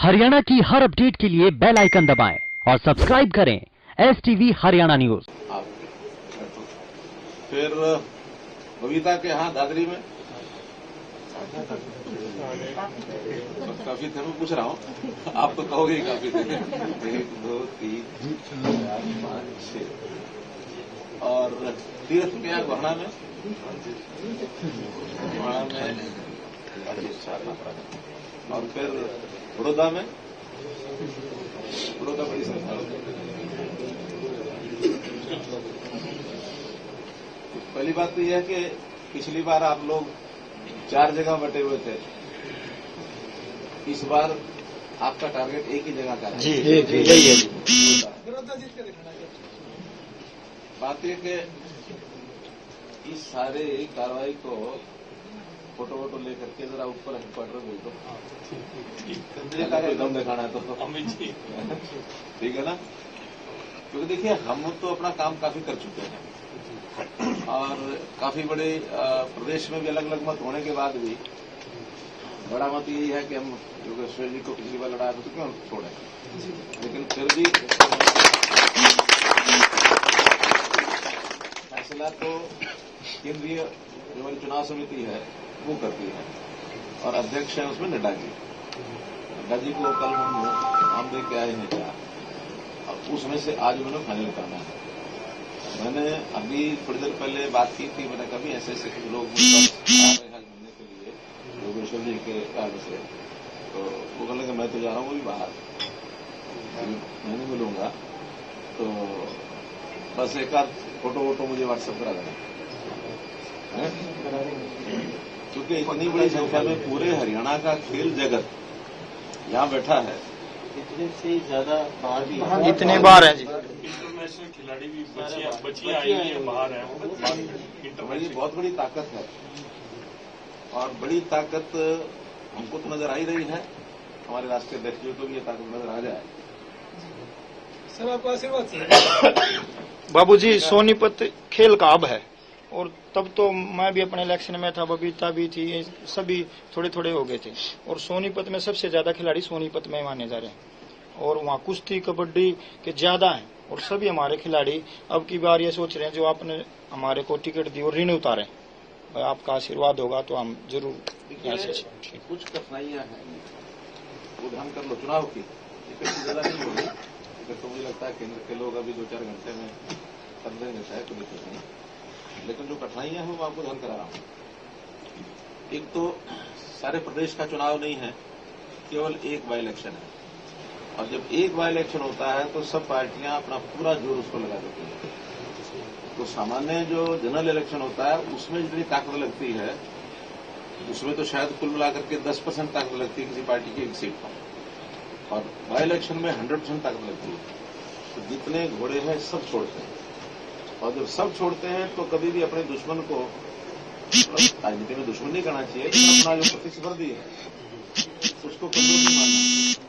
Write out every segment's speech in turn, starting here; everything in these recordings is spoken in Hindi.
हरियाणा की हर अपडेट के लिए बेल आइकन दबाएं और सब्सक्राइब करें STV हरियाणा न्यूज। फिर बबीता के यहाँ दादरी में काफी थे, मैं पूछ रहा हूँ, आप तो कहोगे ही काफी थे। 1 2 3 4 5 6 और तीर्थ के यहाँ गोहना में और फिर बड़ौदा में बड़ी संख्या। पहली बात तो यह है कि पिछली बार आप लोग 4 जगह बटे हुए थे, इस बार आपका टारगेट एक ही जगह का है। जी यही है। बात यह कि इस सारे कार्रवाई को फोटो वोटो लेकर के जरा ऊपर हेडक्वार्टर भेज दो। दम दिखाना है तो ठीक है ना, क्योंकि देखिए हम तो अपना काम काफी कर चुके हैं और काफी बड़े प्रदेश में भी अलग अलग मत होने के बाद भी बड़ा मत यही है कि हम योगेश्वर जी को पिछली बार लड़ाया तो क्यों छोड़े, लेकिन फिर भी फैसला तो केंद्रीय जो हमारी चुनाव समिति है वो करती है और अध्यक्ष है उसमें नड्डा जी। नड्डा जी को कल हम नाम दे के आए हैं क्या, और उसमें से आज उन्होंने फाइनल करना है। मैंने अभी थोड़ी देर पहले बात की थी, मैंने कभी ऐसे ऐसे लोग आ रहे हैं मिलने के लिए योगेश्वर जी के कार्य से, तो वो कहने लगे मैं तो जा रहा हूँ, वो भी बाहर, मैं नहीं मिलूंगा, तो बस एक आध फोटो वोटो मुझे व्हाट्सएप करा देना, क्योंकि इतनी बड़ी संख्या में पूरे हरियाणा का खेल जगत यहाँ बैठा है। इतने से ज्यादा बाहर भी इतने बार है जी, इंटरनेशनल खिलाड़ी भी बचियां आई हैं बाहर है। ये बहुत बड़ी ताकत है और बड़ी ताकत हमको तो नजर आ ही रही है, हमारे राष्ट्रीय अध्यक्ष जी को भी ये ताकत नजर आ जाए। सर आपको आशीर्वाद बाबूजी सोनीपत खेल का अब है, और तब तो मैं भी अपने इलेक्शन में था, बबीता भी थी, सभी थोड़े थोड़े हो गए थे, और सोनीपत में सबसे ज्यादा खिलाड़ी सोनीपत में माने जा रहे हैं, और वहाँ कुश्ती कबड्डी के ज्यादा हैं, और सभी हमारे खिलाड़ी अब की बार ये सोच रहे हैं जो आपने हमारे को टिकट दी और ऋण उतारे, भाई आपका आशीर्वाद होगा तो हम जरूर ऐसे। कुछ कठिनाइयां हैं, वो ध्यान कर लो, चुनाव की टिकट की ज्यादा नहीं होगी, टिकट तो मुझे लगता है केंद्र के लोग अभी 2-4 घंटे में कर देंगे शायद, कोई दिक्कत नहीं, लेकिन जो कठिनाइयां हैं वो आपको ध्यान करा रहा हूं। एक तो सारे प्रदेश का चुनाव नहीं है, केवल एक बाई इलेक्शन है, और जब एक बाई इलेक्शन होता है तो सब पार्टियां अपना पूरा जोर उसको लगा देती हैं। तो सामान्य जो जनरल इलेक्शन होता है उसमें जितनी ताकत लगती है उसमें तो शायद कुल मिलाकर के 10% ताकत लगती है किसी पार्टी की एक सीट पर, और बाई इलेक्शन में 100% ताकत लगती है। तो जितने घोड़े हैं सब छोड़ते हैं, और जब सब छोड़ते हैं तो कभी भी अपने दुश्मन को, राजनीति में दुश्मन नहीं करना चाहिए, लेकिन अपना जो प्रतिस्पर्धी है उसको कमजोर नहीं मानना चाहिए।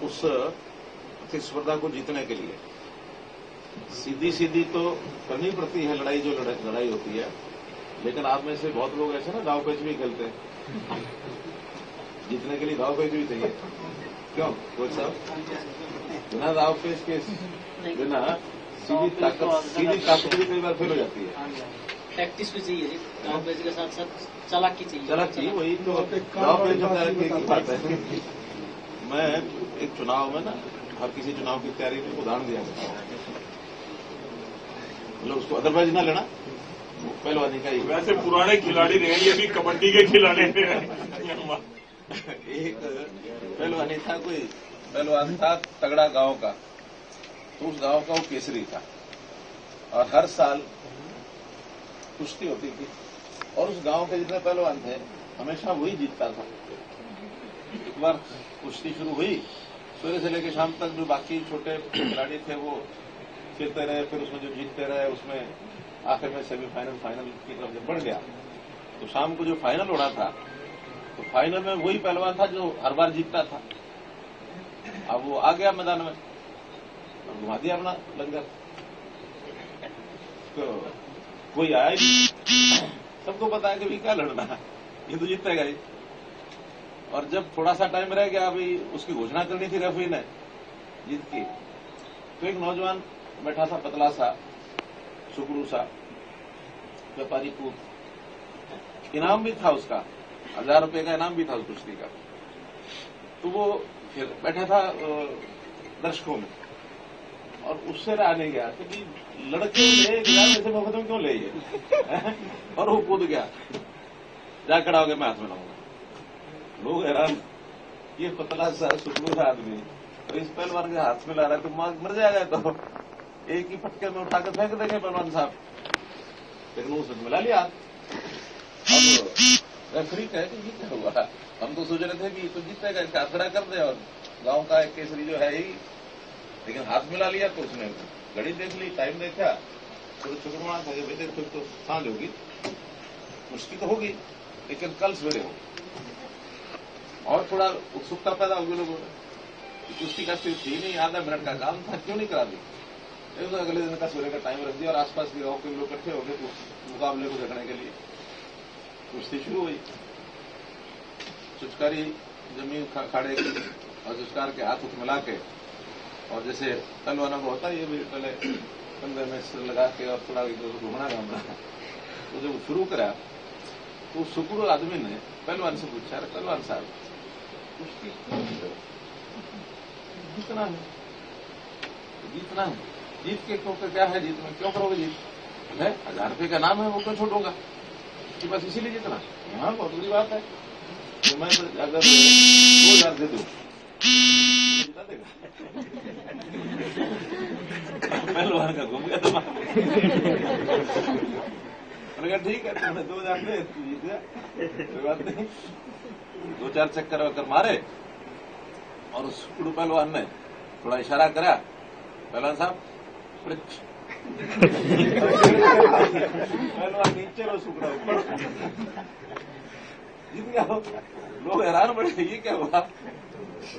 उस प्रतिस्पर्धा को जीतने के लिए सीधी सीधी तो करनी पड़ती है लड़ाई, जो लड़ाई होती है, लेकिन आप में से बहुत लोग ऐसे ना दाव पेच भी खेलते हैं, जीतने के लिए दाव पेच भी चाहिए। क्यों कोच साहब, बिना दाव पेच के बिना सीधी ताकत भी कई बार फेल हो जाती है। प्रैक्टिस भी चाहिए जी, दाव पेच के साथ साथ चालाकी चाहिए। चालाकी वही तो दाव पेच होता है की बात है। मैं एक चुनाव में ना, हर किसी चुनाव की तैयारी में उदाहरण दिया करता हूँ, मतलब उसको अदरवाइज ना लेना, पहलवानी का ही। वैसे पुराने खिलाड़ी रहे, ये भी कबड्डी के खिलाड़ी रहे। एक पहलवानी था, कोई पहलवान था तगड़ा गांव का, तो उस गांव का वो केसरी था, और हर साल कुश्ती होती थी, और उस गांव के जितने पहलवान थे हमेशा वही जीतता था। एक बार कुश्ती शुरू हुई, सुबह से लेकर शाम तक जो बाकी छोटे खिलाड़ी थे वो खेलते रहे, फिर उसमें जो जीतते रहे, उसमें आखिर में सेमीफाइनल फाइनल की तरफ जब बढ़ गया तो शाम को जो फाइनल होना था, तो फाइनल में वही पहलवान था जो हर बार जीतता था। अब वो आ गया मैदान में, घुमा दिया अपना लंगर, तो कोई आया ही, सबको पता है कि भी क्या लड़ना है, ये तो जीतेगा ही, और जब थोड़ा सा टाइम रह गया, अभी उसकी घोषणा करनी थी रेफरी ने जीत की, तो एक नौजवान बैठा था, पतला सा, सुकड़ू सा, व्यापारी पूत, इनाम भी था उसका, 1000 रुपए का इनाम भी था उस कुश्ती का। तो वो फिर बैठा था दर्शकों में, और उससे रहा नहीं गया कि लड़के ले ऐसे वक्त में क्यों ले ये और वो कूद गया, जा खड़ा हो गया, मैं हाथ में लाऊंगा। लोग हैरान, ये पतला सा सुकड़ू सा आदमी तो इस पहलवान के हाथ में ला रहा है, तो मर जाएगा, तो एक ही फटके में उठाकर फेंक देंगे पहलवान साहब। लेकिन उसने मिला लिया। अब रेफरी कहे कि ये क्या हुआ, हम तो सोच रहे थे कि तो जीतेगा, इसका खड़ा कर दे और गांव का एक केसरी जो है यही, लेकिन हाथ मिला लिया। तो उसने घड़ी देख ली, टाइम देखा, तो चुकड़वा था कि भाई देखो तो सांझ होगी, मुश्किल तो होगी, लेकिन कल सवेरे हो। और थोड़ा उत्सुकता पैदा होगी लोगों में, कुश्ती का सिर्फ थी नहीं, आधा मिनट का काम था, क्यों नहीं करा दी। तो अगले दिन का सवेरे का टाइम रख दिया और आसपास के गांव के लोग इकट्ठे हो गए तो मुकाबले को देखने के लिए। कुश्ती शुरू हुई, चुचकारी जमीन खाड़े की और चुचकार के हाथ मिला के, और जैसे पहलवानों को होता है ये भी पहले कंधे में सिर लगा के और थोड़ा घूमना घामना। तो जब शुरू करा तो सुकड़ू आदमी ने पहलवान से पूछा, अरे पहलवान साहब कुश्ती जीतना है, जीतना है, जीत के क्यों, क्या है जीत में, क्यों करोगे जीत है, 1000 रुपये का नाम है, वो क्यों छोड़ूंगा कि बस इसीलिए जीतना। हाँ बहुत बुरी बात है, तो मैं अगर 2000 दे दूं जिता देगा। पहलवान का घूम गया दिमाग। मैंने कहा ठीक है, तुमने 2000 दे, तू जीत गया, कोई बात नहीं। 2-4 चक्कर वक्कर मारे और उस सुकड़ू पहलवान ने थोड़ा इशारा करा, पहलवान साहब पहलवान नीचे रो, सुकड़ा ऊपर, जीत गया। लोग हैरान बड़े, ये क्या हुआ।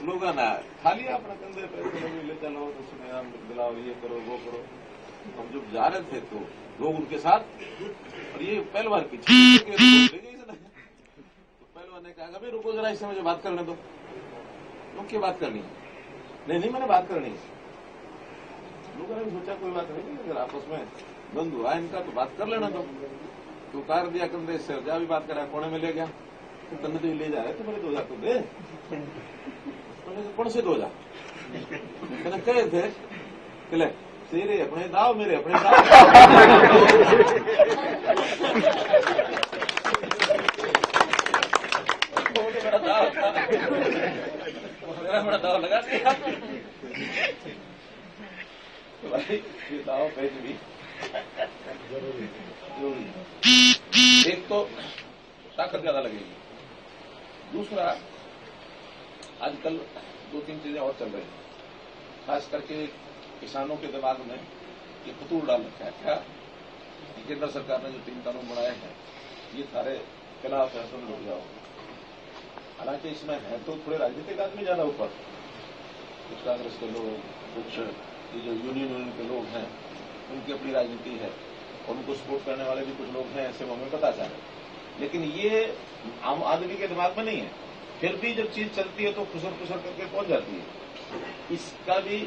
लोग ना खा लिया अपना कंधे पे, ले चलो तो सुने दिलाओ, ये करो वो करो। हम जब जा रहे थे तो लोग उनके साथ, और ये पहलवान की तो पहलवान ने कहा अभी रुको जरा, इससे मुझे बात करने दो। लोग क्या बात करनी है, नहीं मैंने बात करनी है। लोगों ने सोचा कोई बात नहीं, अगर आपस में द्वंद्व हुआ इनका तो बात कर लेना दो। तो उतार दिया कंधे से, जा भी बात करा, कोने में ले गया। तो कंधे तो ले जा रहे थे, मेरे 2000 तो दे। कौन से 2000 मैंने कहे थे, ले तेरे अपने दाव, मेरे अपने दाव। मेरा बड़ा दाव लगा दिया भाई, ये दाव पैसे भी एक तो ताकत ज्यादा लगेगी, दूसरा आजकल 2-3 चीजें और चल रही हैं, खास करके किसानों के दिमाग में ये फतूर डाल रखा है क्या, केंद्र सरकार ने जो 3 कानून बनाए हैं ये सारे खिलाफ है, तुम रुक जाओ। हालांकि इसमें है तो थोड़े राजनीतिक आदमी ज्यादा ऊपर, कुछ कांग्रेस के लोग, कुछ ये जो यूनियन के लोग हैं उनकी अपनी राजनीति है, और उनको सपोर्ट करने वाले भी कुछ लोग हैं, ऐसे हमें पता चले। लेकिन ये आम आदमी के दिमाग में नहीं है, फिर भी जब चीज चलती है तो खुसर करके पहुंच जाती है। इसका भी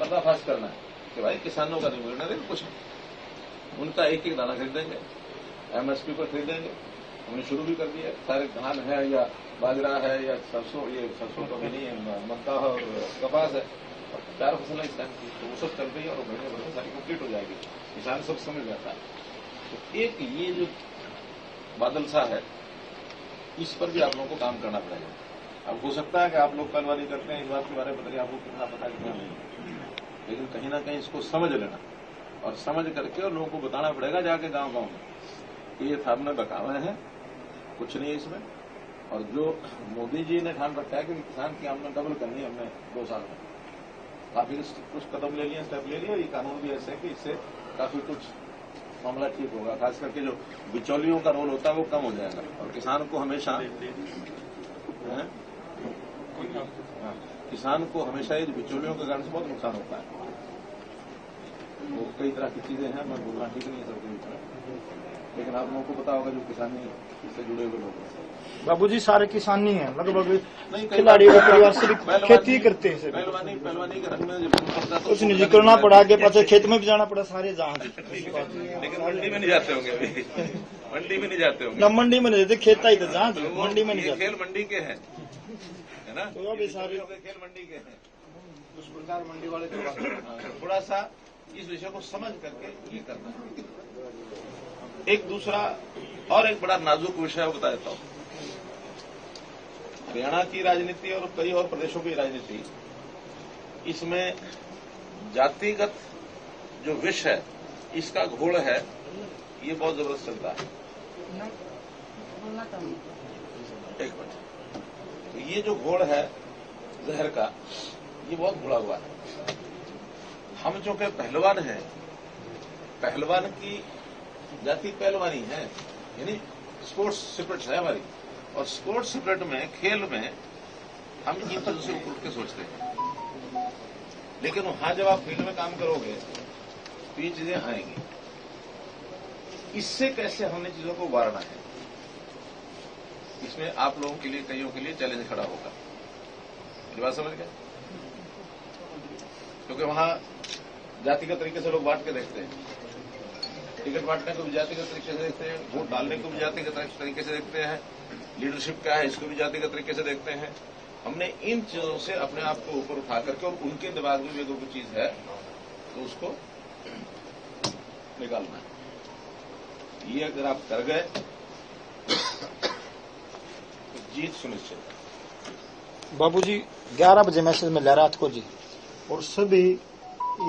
पर्दाफाश करना है कि भाई किसानों का नहीं मिलना देगा कुछ, उनका एक दाना खरीदेंगे, एमएसपी पर खरीदेंगे। हमने शुरू भी कर दिया, सारे धान है या बाजरा है या सरसों, ये सरसों तो नहीं है, मक्का और कपास है, और 4 फसलें इस टाइम की, तो वो सब चल रही है और महीने भर में सारी कंप्लीट हो जाएगी, किसान सब समझ जाता है। तो एक ये जो बादल सा है, इस पर भी आप लोगों को काम करना पड़ेगा। अब हो सकता है कि आप लोग पहलवानी करते हैं, इस बात के बारे में बताइए आपको कितना पता है कितना नहीं, लेकिन कहीं ना कहीं इसको समझ लेना, और समझ करके और लोगों को बताना पड़ेगा जाके गांव में कि ये हमने बकावा है, कुछ नहीं है इसमें। और जो मोदी जी ने ठान रखा है कि किसान की आमदनी डबल करनी है हमने 2 साल में, काफी कुछ कदम ले लिए, स्टेप ले लिए। ये कानून भी ऐसे है कि इससे काफी कुछ मामला ठीक होगा, खास करके जो बिचौलियों का रोल होता है वो कम हो जाएगा, और किसान को हमेशा ये बिचौलियों के कारण से बहुत नुकसान होता है। वो कई तरह की चीजें हैं, मैं बोलना ठीक नहीं है सबके बीच में, लेकिन आप लोगों को पता होगा जो किसानी से जुड़े हुए लोग हैं। बाबूजी सारे किसान नहीं है, लगभग नहीं, कई खिलाड़ियों का परिवार सभी पहलवानी- खेती ही करते हैं सभी। पहलवानी के रंग में जब पड़ता तो कुछ नहीं करना पड़ा, आगे पाछे खेत में भी जाना पड़ा, सारे जहाँ लेकिन मंडी में नहीं जाते होंगे अभी, मंडी में नहीं जाते होंगे ना मंडी में नहीं जाते, खेता ही था जहाँ मंडी में नहीं ये जाते। खेल मंडी के हैं, है ना? तो अभी सारे खेल मंडी के हैं, उस प्रकार मंडी वाले थोड़ा सा इस विषय को समझ करके ये करना है। एक दूसरा और एक बड़ा नाजुक विषय बता देता हूं। हरियाणा की राजनीति और कई और प्रदेशों की राजनीति, इसमें जातिगत जो विष है, इसका घोल है, ये बहुत जबरदस्त चलता है। एक मिनट, तो ये जो घोल है जहर का, ये बहुत बुरा हुआ है। हम जो के पहलवान हैं, पहलवान की जाति पहलवानी है, यानी स्पोर्ट्स स्पिरिट है हमारी, और स्पोर्ट्स स्पिरिट में, खेल में हम इन तरह से उठ के सोचते हैं। लेकिन वहां जब आप फील्ड में काम करोगे तो ये चीजें आएंगी। इससे कैसे हमने चीजों को उबारना है, इसमें आप लोगों के लिए, कईयों के लिए चैलेंज खड़ा होगा। मेरी बात समझ गए? क्योंकि वहां जातिगत तरीके से लोग बांट के देखते हैं, टिकट बांटने को भी जातिगत तरीके से देखते हैं, वोट डालने को भी जातिगत तरीके से देखते हैं, लीडरशिप क्या है इसको भी जातिगत तरीके से देखते हैं। हमने इन चीजों से अपने आप को ऊपर उठा करके, और उनके दिमाग में भी अगर कोई चीज है तो उसको निकालना है। ये अगर आप कर गए तो जीत सुनिश्चित है। बाबूजी 11 बजे मैसेज मिला रात को जी, और सभी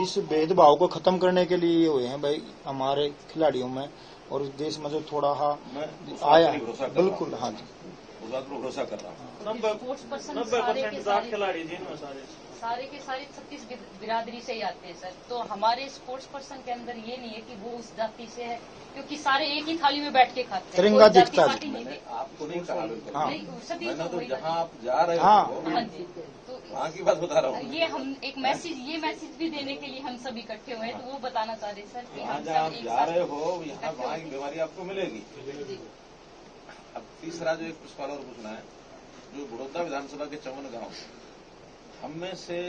इस भेदभाव को खत्म करने के लिए हुए हैं भाई हमारे खिलाड़ियों में और देश में जो थोड़ा मैं आया, भरोसा कर रहा हूं। बिल्कुल हाँ जी, उस बात पर भरोसा कर रहा हूं। 90% सारे खिलाड़ी जी ना सारे के सारे 36 बिरादरी से ही आते हैं सर। तो हमारे स्पोर्ट्स पर्सन के अंदर ये नहीं है कि वो उस जाति से है, क्योंकि सारे एक ही थाली में बैठ के खाते हैं। तिरंगा कोई जाति दिखता है। पाति नहीं मैंने है। आपको नहीं कहा बिल्कुल। हाँ। नहीं, सभी मैंने तो तो वही जहां आप जा रहे हाँ। हो, हाँ जी, तो वहां की बात बता रहा हूँ। ये हम एक ये मैसेज भी देने के लिए हम सब इकट्ठे हुए हैं, तो वो बताना चाह रहे सर कि वहां हम जहां सब आप एक जा साथ रहे हो, यहाँ इकट्ठे वहां की होके- बीमारी आपको मिलेगी। जी। अब तीसरा जो एक सवाल और पूछना है, जो बड़ौदा विधानसभा के 54 गांव, हम में से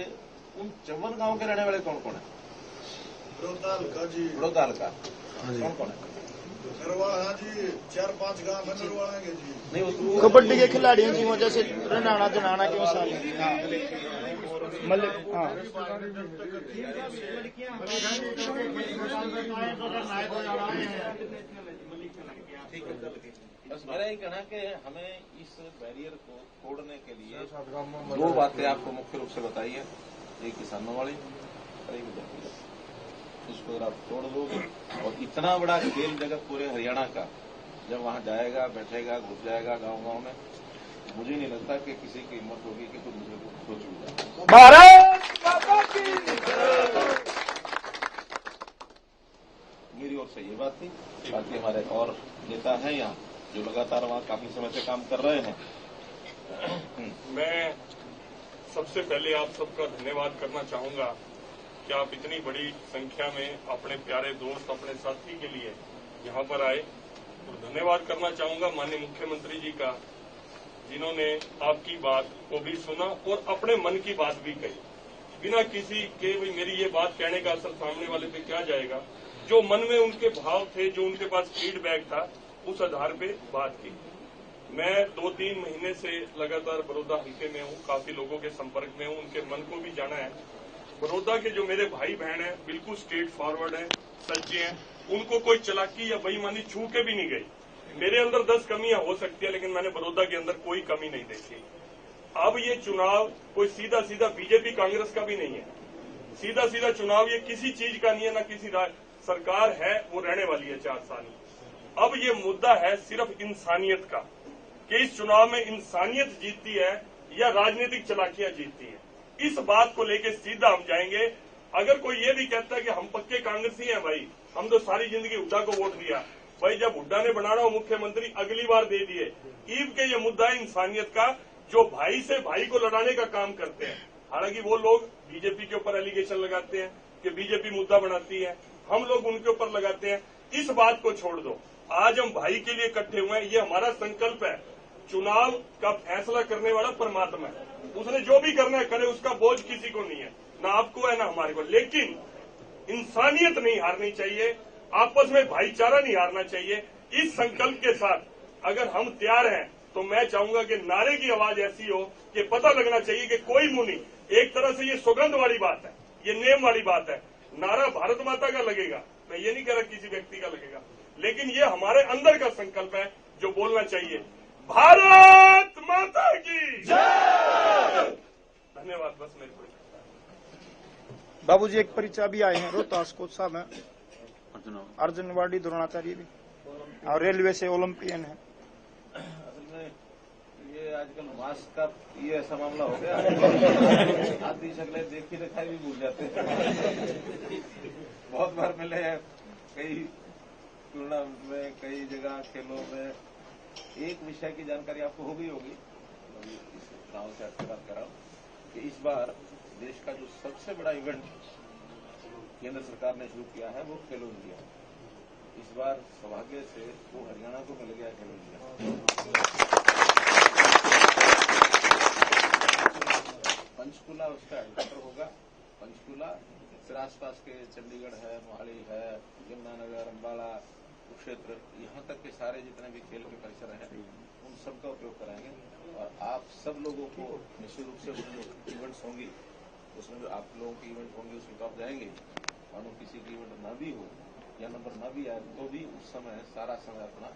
उन 54 गांव के रहने वाले कौन कौन है? बड़ौदा हल्का कौन कौन है? नरवाड़ा जी 4-5 गांव में नरवाड़ा के जी। नहीं, वो कबड्डी के खिलाड़ी हैं जी, वो जैसे रनाना जनाना के वो सारे हाँ मलिक हाँ ठीक है। बस मेरा ये कहना है कि हमें इस बैरियर को तोड़ने के लिए 2 बातें आपको मुख्य रूप से बताई है। एक किसानों वाली और एक जाति वाली। इसको अगर आप तोड़ दोगे, और इतना बड़ा खेल जगत पूरे हरियाणा का जब वहां जाएगा, बैठेगा, घुस जाएगा गांव गांव में, मुझे नहीं लगता कि किसी की हिम्मत होगी कि कोई दूसरे को सोच भी जाए। भारत माता की मेरी ओर से ये बात थी। बाकी हमारे और नेता हैं यहाँ जो लगातार वहाँ काफी समय से काम कर रहे हैं। मैं सबसे पहले आप सबका धन्यवाद करना चाहूंगा कि आप इतनी बड़ी संख्या में अपने प्यारे दोस्त, अपने साथी के लिए यहाँ पर आए, और धन्यवाद करना चाहूंगा माननीय मुख्यमंत्री जी का, जिन्होंने आपकी बात को भी सुना और अपने मन की बात भी कही, बिना किसी के भी मेरी ये बात कहने का असर सामने वाले पे क्या जाएगा। जो मन में उनके भाव थे, जो उनके पास फीडबैक था, उस आधार पे बात की। मैं 2-3 महीने से लगातार बड़ौदा हल्के में हूँ, काफी लोगों के संपर्क में हूँ, उनके मन को भी जाना है। बड़ौदा के जो मेरे भाई बहन हैं बिल्कुल स्ट्रेट फॉरवर्ड हैं, सच्चे हैं, उनको कोई चालाकी या बेईमानी छू के भी नहीं गई। मेरे अंदर 10 कमियां हो सकती है, लेकिन मैंने बड़ौदा के अंदर कोई कमी नहीं देखी। अब ये चुनाव कोई सीधा सीधा बीजेपी कांग्रेस का भी नहीं है, सीधा सीधा चुनाव ये किसी चीज का नहीं है, न किसी सरकार है वो रहने वाली है 4 साल। अब ये मुद्दा है सिर्फ इंसानियत का, कि इस चुनाव में इंसानियत जीतती है या राजनीतिक चालाकियां जीतती है। इस बात को लेकर सीधा हम जाएंगे। अगर कोई ये भी कहता है कि हम पक्के कांग्रेसी हैं, भाई हम तो सारी जिंदगी हुड्डा को वोट दिया, भाई जब हुड्डा ने बनाना हो मुख्यमंत्री अगली बार दे दिए। ईव के ये मुद्दा है इंसानियत का, जो भाई से भाई को लड़ाने का काम करते हैं। हालांकि वो लोग बीजेपी के ऊपर एलिगेशन लगाते हैं कि बीजेपी मुद्दा बनाती है, हम लोग उनके ऊपर लगाते हैं। इस बात को छोड़ दो, आज हम भाई के लिए इकट्ठे हुए हैं, ये हमारा संकल्प है। चुनाव का फैसला करने वाला परमात्मा है, उसने जो भी करना है करे, उसका बोझ किसी को नहीं है, ना आपको है ना हमारे को। लेकिन इंसानियत नहीं हारनी चाहिए, आपस में भाईचारा नहीं हारना चाहिए। इस संकल्प के साथ अगर हम तैयार हैं तो मैं चाहूंगा कि नारे की आवाज ऐसी हो कि पता लगना चाहिए कि कोई मुंह नहीं। एक तरह से ये सौगंध वाली बात है, ये नेम वाली बात है। नारा भारत माता का लगेगा, मैं ये नहीं कह रहा किसी व्यक्ति का लगेगा, लेकिन ये हमारे अंदर का संकल्प है जो बोलना चाहिए। भारत माता की जय। धन्यवाद। बस मेरे को बाबूजी एक परिचय भी आए हैं रोहतास कोच साहब हैं, अर्जुन वाडी द्रोणाचार्य भी, और रेलवे से ओलंपियन है। असल में ये आजकल मास्क का ये ऐसा मामला हो गया, आधी शक्लें देखी दिखाई भी भूल जाते हैं। बहुत बार मिले हैं कई टूर्नामेंट में, कई जगह खेलों में। एक विषय की जानकारी आपको हो गई होगी, अभी इस गांव से आपसे बात कर रहा हूं कि इस बार देश का जो सबसे बड़ा इवेंट केंद्र सरकार ने शुरू किया है वो खेलो इंडिया। इस बार सौभाग्य से वो हरियाणा को मिल गया खेलो इंडिया। पंचकुला उसका हेडक्वार्टर होगा। पंचकुला फिर आसपास के चंडीगढ़ है, मोहाली है, यमुनानगर, अम्बाला, कुरुक्षेत्र, यहाँ तक के सारे जितने भी खेल के परिसर हैं उन सबका उपयोग कराएंगे। और आप सब लोगों को निश्चित रूप से उसमें जो इवेंट्स होंगी, उसमें जो आप लोगों की इवेंट होंगे उसमें तो आप जाएंगे। मानो किसी की इवेंट न भी हो या नंबर न भी आए तो भी उस समय सारा समय अपना,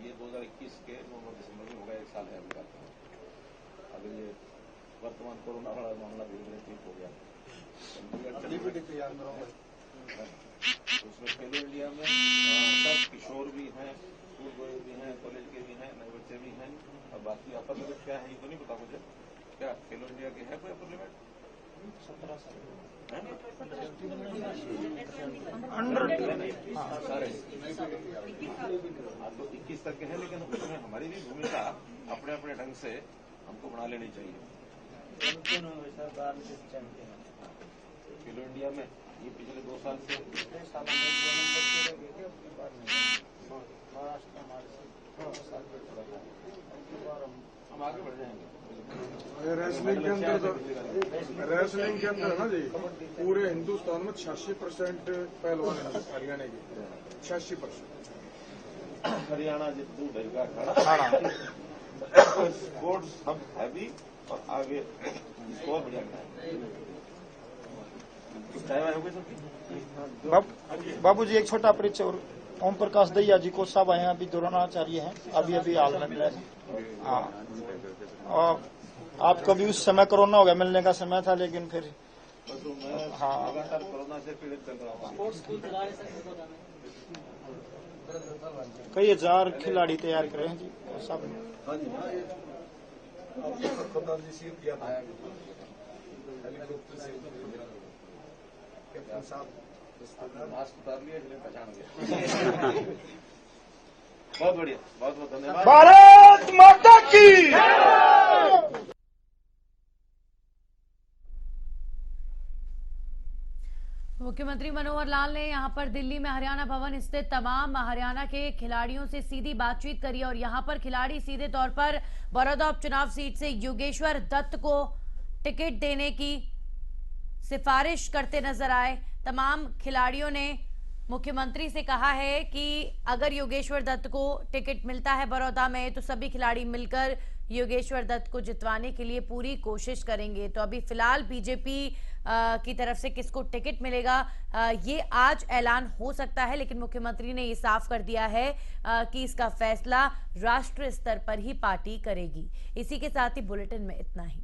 ये 2021 के नवंबर दिसंबर में होगा, 1 साल है अभी बात। अगर ये वर्तमान कोरोना वाला मामला धीरे धीरे ठीक हो गया, उसमें खेलो इंडिया में सब किशोर भी हैं, स्कूल गोए भी हैं, कॉलेज के भी हैं, नए बच्चे भी हैं। और बाकी अपर लिमिट क्या है ये तो नहीं पता मुझे, क्या खेलो इंडिया के है कोई अपर लिमिट? 17 साल अंडर सारे तो 21 तक के हैं, लेकिन उसमें हमारी भी भूमिका अपने अपने ढंग से हमको बना लेनी चाहिए। खेलो इंडिया में ये पिछले 2 साल से हम आगे बढ़ जाएंगे। रेसलिंग के अंदर ना जी पूरे हिंदुस्तान में 86% पहलवान हैं हरियाणा के, 86%। हरियाणा जितू ढेगा खड़ा स्पोर्ट्स हम हैवी और आगे स्कोर बढ़िया बाबूजी एक छोटा परिचय और ओम प्रकाश दहिया जी को साहब आए हैं, अभी द्रोणाचार्य हैं, अभी अभी हाल में मिले। हाँ, और आपको भी उस समय कोरोना हो गया, मिलने का समय था, लेकिन फिर हाँ लगातार कोरोना से पीड़ित चल रहा हूँ। कई हजार खिलाड़ी तैयार करे हैं जी सब। हाँ जी, सरदार जी सीट किया था हेलीकॉप्टर से, कैप्टन साहब मास्क उतार लिया इसलिए पहचान गया। बहुत बढ़िया, बहुत बहुत धन्यवाद। भारत माता की। मुख्यमंत्री मनोहर लाल ने यहां पर दिल्ली में हरियाणा भवन स्थित तमाम हरियाणा के खिलाड़ियों से सीधी बातचीत करी और यहां पर खिलाड़ी सीधे तौर पर बड़ौदा उपचुनाव सीट से योगेश्वर दत्त को टिकट देने की सिफारिश करते नजर आए। तमाम खिलाड़ियों ने मुख्यमंत्री से कहा है कि अगर योगेश्वर दत्त को टिकट मिलता है बड़ौदा में तो सभी खिलाड़ी मिलकर योगेश्वर दत्त को जितवाने के लिए पूरी कोशिश करेंगे। तो अभी फिलहाल बीजेपी की तरफ से किसको टिकट मिलेगा ये आज ऐलान हो सकता है, लेकिन मुख्यमंत्री ने ये साफ कर दिया है कि इसका फैसला राष्ट्रीय स्तर पर ही पार्टी करेगी। इसी के साथ ही बुलेटिन में इतना ही।